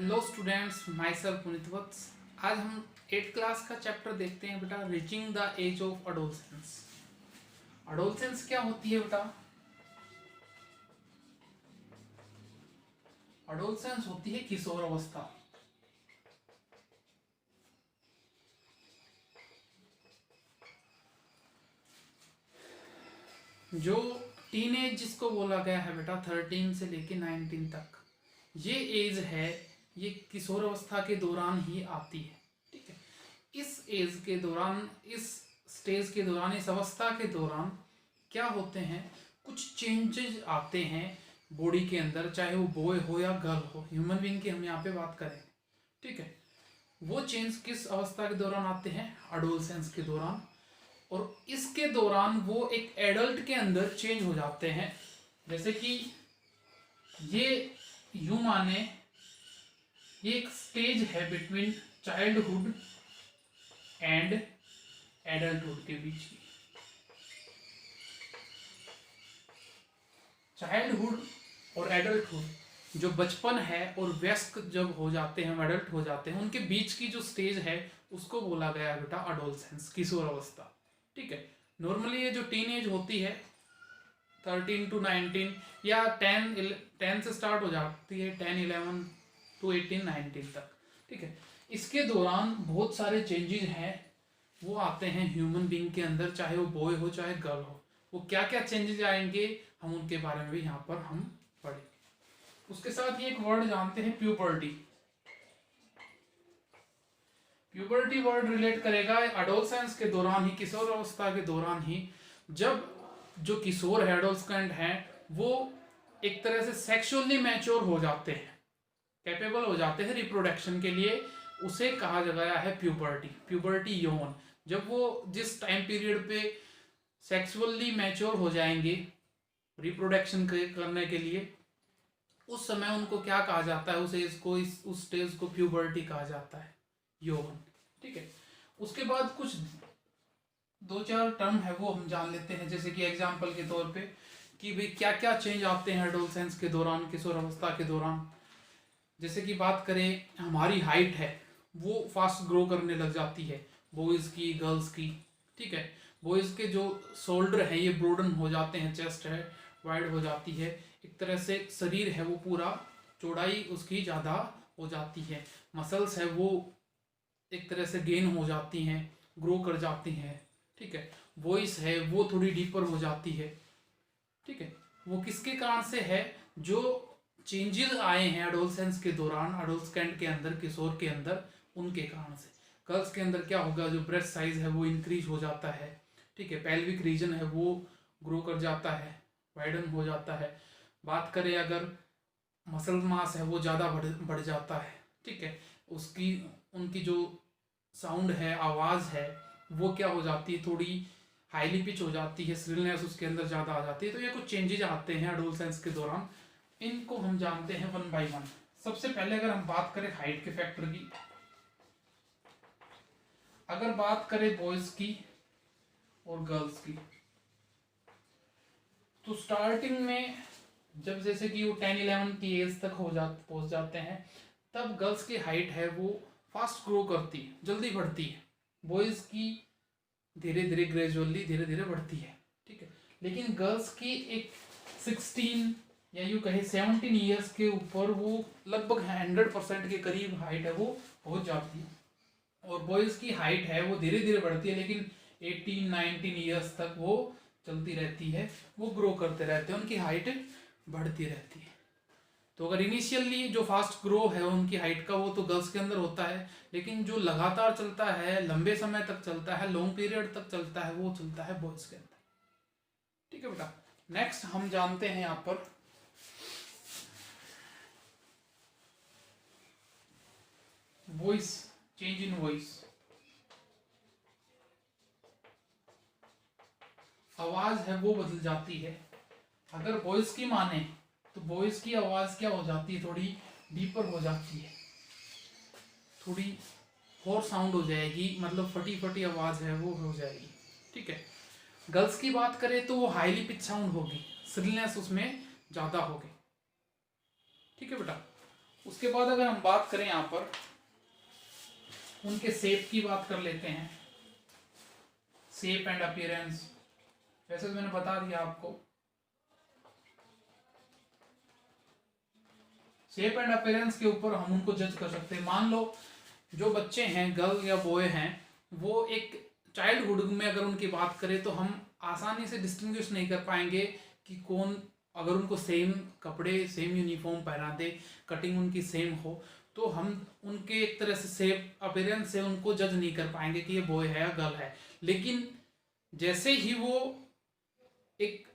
Hello students, myself Puneet Vats. आज हम 8th class का चैप्टर देखते हैं बेटा, reaching the age of adolescence. Adolescence क्या होती है बेटा? अडोलसेंस होती है किशोर अवस्था। जो टीनेज जिसको बोला गया है बेटा, 13 से लेके 19 तक, ये एज है, ये किशोर अवस्था के दौरान ही आती है। ठीक है, इस एज के दौरान, इस स्टेज के दौरान, इस अवस्था के दौरान क्या होते हैं, कुछ चेंजेस आते हैं बॉडी के अंदर, चाहे वो बॉय हो या गर्ल हो, ह्यूमन बीइंग की हम यहाँ पे बात करें। ठीक है, वो चेंज किस अवस्था के दौरान आते हैं? अडोलसेंस के दौरान। और इसके दौरान वो एक एडल्ट के अंदर चेंज हो जाते हैं। जैसे कि ये यूं माने, ये एक स्टेज है बिटवीन चाइल्डहुड एंड एडल्टहुड के बीच की। चाइल्डहुड और एडल्टहुड, जो बचपन है और वयस्क जब हो जाते हैं, एडल्ट हो जाते हैं, उनके बीच की जो स्टेज है उसको बोला गया है बेटा अडोलसेंस, किशोर अवस्था। ठीक है, नॉर्मली ये जो टीन एज होती है 13 to 19 या 10 से स्टार्ट हो जाती है, 10, 11 to 18, 19 तक। ठीक है, इसके दौरान बहुत सारे चेंजेस हैं वो आते हैं ह्यूमन बीइंग के अंदर, चाहे वो बॉय हो चाहे गर्ल हो। वो क्या क्या चेंजेस आएंगे हम उनके बारे में भी यहाँ पर हम पढ़ेंगे। उसके साथ ही एक वर्ड जानते हैं, प्यूबर्टी। प्यूबर्टी वर्ड रिलेट करेगा एडोलसेंस के दौरान ही, किशोर अवस्था के दौरान ही, जब जो किशोर है, एडोलसेंट हैं, वो एक तरह से सेक्सुअली मैच्योर हो जाते हैं, कैपेबल हो जाते हैं रिप्रोडक्शन के लिए। उसे कहा गया है प्यूबर्टी। प्यूबर्टी यौन, जब वो जिस टाइम पीरियड पे सेक्सुअली मैच्योर हो जाएंगे रिप्रोडक्शन करने के लिए, उस समय उनको क्या कहा जाता है? उस एज को, उस स्टेज को प्यूबर्टी कहा जाता है, यौवन। ठीक है, उसके बाद कुछ 2-4 टर्म है वो हम जान लेते हैं, जैसे कि एग्जांपल के तौर पे कि भाई क्या क्या चेंज आते हैं एडोलसेंस के दौरान, किशोर अवस्था के दौरान। जैसे कि बात करें, हमारी हाइट है वो फास्ट ग्रो करने लग जाती है, बॉयज़ की, गर्ल्स की। ठीक है, बॉयज़ के जो शोल्डर है ये ब्रोडन हो जाते हैं, चेस्ट है वाइड हो जाती है, एक तरह से शरीर है वो पूरा चौड़ाई उसकी ज़्यादा हो जाती है, मसल्स है वो एक तरह से गेन हो जाती हैं, ग्रो कर जाती हैं। ठीक है, वॉइस है वो थोड़ी डीपर हो जाती है। ठीक है, वो किसके कारण से है? जो चेंजेस आए हैं एडोलसेंस के दौरान, एडोलसेंट के अंदर, किशोर के अंदर, उनके कारण से। गर्ल्स के अंदर क्या होगा? जो ब्रेस्ट साइज है वो इंक्रीज हो जाता है। ठीक है, पेल्विक रीजन है वो ग्रो कर जाता है, वाइडन हो जाता है। बात करें अगर, मसल मास है वो ज़्यादा बढ़ जाता है। ठीक है, उसकी, उनकी जो साउंड है, आवाज़ है, वो क्या हो जाती है? थोड़ी हाईली पिच हो जाती है, श्रिलनेस उसके अंदर ज़्यादा आ जाती है। तो ये कुछ चेंजेज आते हैं एडोलसेंस के दौरान, इनको हम जानते हैं 1 by 1। सबसे पहले अगर हम बात करें हाइट के फैक्टर की, अगर बात करें बॉयज की और गर्ल्स की, तो स्टार्टिंग में जब जैसे कि वो 10-11 की एज तक पहुंच जाते हैं, तब गर्ल्स की हाइट है वो फास्ट ग्रो करती है, जल्दी बढ़ती है। बॉयज की धीरे धीरे, ग्रेजुअली धीरे धीरे बढ़ती है। ठीक है, लेकिन गर्ल्स की एक 16 या यूँ कहे 17 ईयर्स के ऊपर वो लगभग 100% के करीब हाइट है वो पहुंच जाती है। और बॉयज़ की हाइट है वो धीरे धीरे बढ़ती है, लेकिन 18-19 ईयर्स तक वो चलती रहती है, वो ग्रो करते रहते हैं, उनकी हाइट बढ़ती रहती है। तो अगर इनिशियली जो फास्ट ग्रो है उनकी हाइट का, वो तो गर्ल्स के अंदर होता है, लेकिन जो लगातार चलता है, लंबे समय तक चलता है, लॉन्ग पीरियड तक चलता है, वो चलता है बॉयज़ के अंदर। ठीक है बेटा, नेक्स्ट हम जानते हैं यहाँ पर वॉइस, चेंज इन वॉइस। आवाज है वो बदल जाती है। अगर वॉइस की माने तो वॉइस की आवाज क्या हो जाती है? थोड़ी डीपर हो जाती है, थोड़ी होर साउंड हो जाएगी, मतलब फटी फटी आवाज है वो हो जाएगी। ठीक है, गर्ल्स की बात करें तो वो हाईली पिच साउंड होगी, श्रिलनेस उसमें ज्यादा होगी। ठीक है बेटा, उसके बाद अगर हम बात करें यहाँ पर उनके शेप की बात कर लेते हैं, शेप एंड अपीयरेंस। वैसे तो मैंने बता दिया आपको, शेप एंड अपीयरेंस के ऊपर हम उनको जज कर सकते हैं। मान लो जो बच्चे हैं, गर्ल या बॉय हैं, वो एक चाइल्डहुड में अगर उनकी बात करें तो हम आसानी से डिस्टिंग्विश नहीं कर पाएंगे कि कौन, अगर उनको सेम कपड़े सेम यूनिफॉर्म पहना दे, कटिंग उनकी सेम हो, तो हम उनके एक तरह से शेप अपीयरेंस से उनको जज नहीं कर पाएंगे कि ये बॉय है या गर्ल है। लेकिन जैसे ही वो एक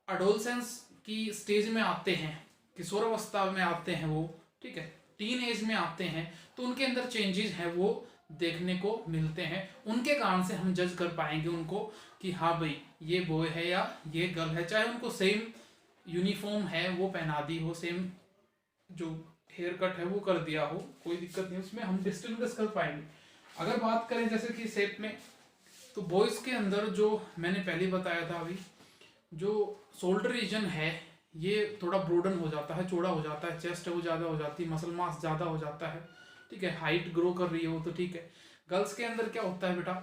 अडोलसेंस की स्टेज में आते हैं, किशोरावस्था में आते हैं वो, ठीक है, टीन एज में आते हैं, तो उनके अंदर चेंजेस हैं वो देखने को मिलते हैं। उनके कारण से हम जज कर पाएंगे उनको कि हाँ भाई ये बॉय है या ये गर्ल है। चाहे उनको सेम यूनिफॉर्म है वो पहना दी हो, सेम जो हेयर कट है वो कर दिया हो, कोई दिक्कत नहीं, उसमें हम डिस्टिंग्विश कर पाएंगे। अगर बात करें जैसे कि शेप में, तो बॉयज के अंदर जो मैंने पहले बताया था अभी, जो शोल्डर रीजन है ये थोड़ा ब्रोडन हो जाता है, चौड़ा हो जाता है, चेस्ट है वो ज़्यादा हो जाती है, मसल मास ज़्यादा हो जाता है, ठीक है, हाइट ग्रो कर रही है वो तो ठीक है। गर्ल्स के अंदर क्या होता है बेटा,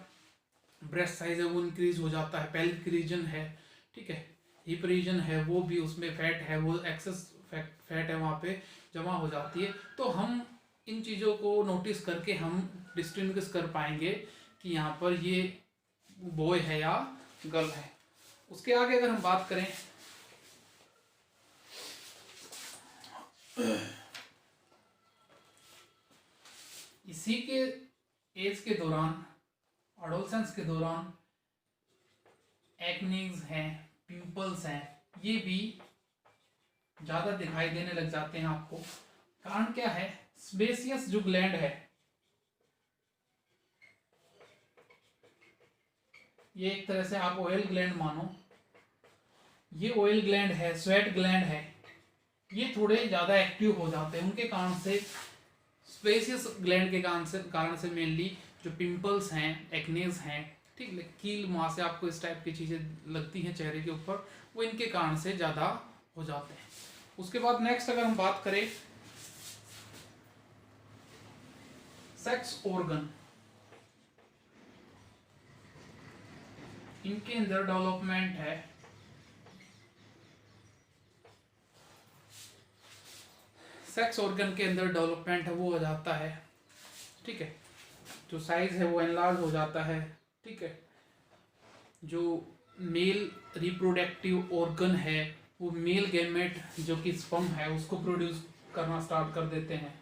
ब्रेस्ट साइज है वो इंक्रीज हो जाता है, पेल्विक रीजन है, ठीक है, हिप रीजन है वो भी, उसमें फैट है वो एक्सेस फैट है वहाँ पे जमा हो जाती है। तो हम इन चीज़ों को नोटिस करके हम डिस्टिंग्विश कर पाएंगे कि यहाँ पर ये बॉय है या गर्ल है। उसके आगे अगर हम बात करें, इसी के एज के दौरान, एडोलसेंस के दौरान एक्नीज हैं, पिंपल्स हैं, ये भी ज़्यादा दिखाई देने लग जाते हैं आपको। कारण क्या है, सेबेसियस जो ग्लैंड है, ये एक तरह से आप ऑयल ग्लैंड मानो, ये ऑयल ग्लैंड है, स्वेट ग्लैंड है, ये थोड़े ज़्यादा एक्टिव हो जाते हैं। उनके कारण से, स्पेसियस ग्लैंड के कारण से मेनली जो पिंपल्स हैं, एक्नेज हैं, ठीक है, कील मुहां से आपको इस टाइप की चीज़ें लगती हैं चेहरे के ऊपर, वो इनके कारण से ज़्यादा हो जाते हैं। उसके बाद नेक्स्ट अगर हम बात करें सेक्स ऑर्गन, इनके अंदर डेवलपमेंट है। सेक्स ऑर्गन के अंदर डेवलपमेंट है वो हो जाता है, ठीक है, जो साइज है वो एनलार्ज हो जाता है, ठीक है, जो मेल रिप्रोडक्टिव ऑर्गन है वो मेल गैमेट जो कि स्पर्म है उसको प्रोड्यूस करना स्टार्ट कर देते हैं।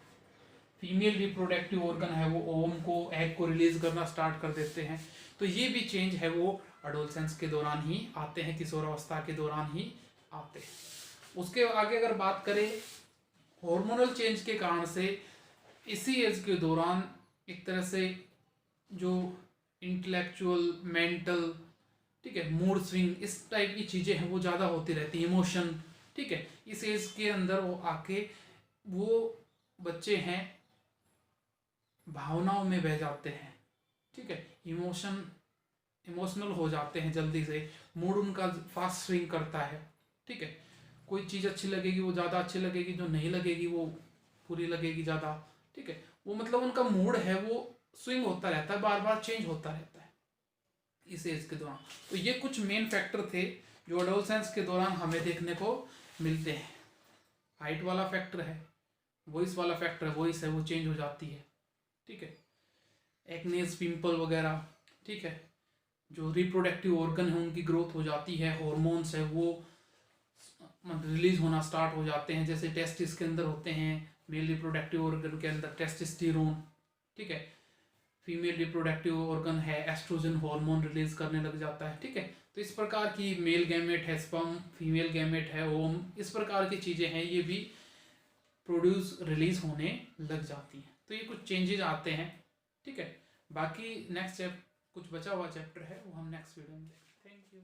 फीमेल रिप्रोडक्टिव ऑर्गन है वो ओवम को, एग को रिलीज करना स्टार्ट कर देते हैं। तो ये भी चेंज है वो एडोलसेंस के दौरान ही आते हैं, किशोरावस्था के दौरान ही आते हैं। उसके आगे अगर बात करें हार्मोनल चेंज के कारण से इसी एज के दौरान एक तरह से जो इंटेलेक्चुअल, मेंटल, ठीक है, मूड स्विंग, इस टाइप की चीज़ें हैं वो ज़्यादा होती रहती है, इमोशन, ठीक है, इस एज के अंदर वो आके वो बच्चे हैं भावनाओं में बह जाते हैं, ठीक है, इमोशनल हो जाते हैं जल्दी से, मूड उनका फास्ट स्विंग करता है, ठीक है, कोई चीज़ अच्छी लगेगी वो ज़्यादा अच्छी लगेगी, जो नहीं लगेगी वो पूरी लगेगी ज़्यादा, ठीक है, वो मतलब उनका मूड है वो स्विंग होता रहता है, बार बार चेंज होता रहता है इस एज के दौरान। तो ये कुछ मेन फैक्टर थे जो एडोलसेंस के दौरान हमें देखने को मिलते हैं। हाइट वाला फैक्टर है, वॉइस वाला फैक्टर है, वॉइस है वो चेंज हो जाती है, ठीक है, एक्नेस, पिंपल वगैरह, ठीक है, जो रिप्रोडक्टिव ऑर्गन है उनकी ग्रोथ हो जाती है, हॉर्मोन्स है वो रिलीज होना स्टार्ट हो जाते हैं, जैसे टेस्टिस के अंदर होते हैं, मेल रिप्रोडक्टिव ऑर्गन के अंदर टेस्टोस्टेरोन, ठीक है, फीमेल रिप्रोडक्टिव ऑर्गन है एस्ट्रोजन हार्मोन रिलीज करने लग जाता है, ठीक है। तो इस प्रकार की मेल गैमेट है स्पर्म, फीमेल गैमेट है ओवम, इस प्रकार की चीज़ें हैं ये भी प्रोड्यूस रिलीज होने लग जाती हैं। तो ये कुछ चेंजेस आते हैं, ठीक है। बाकी नेक्स्ट कुछ बचा हुआ चैप्टर है वो हम नेक्स्ट वीडियो में देखेंगे। Thank you.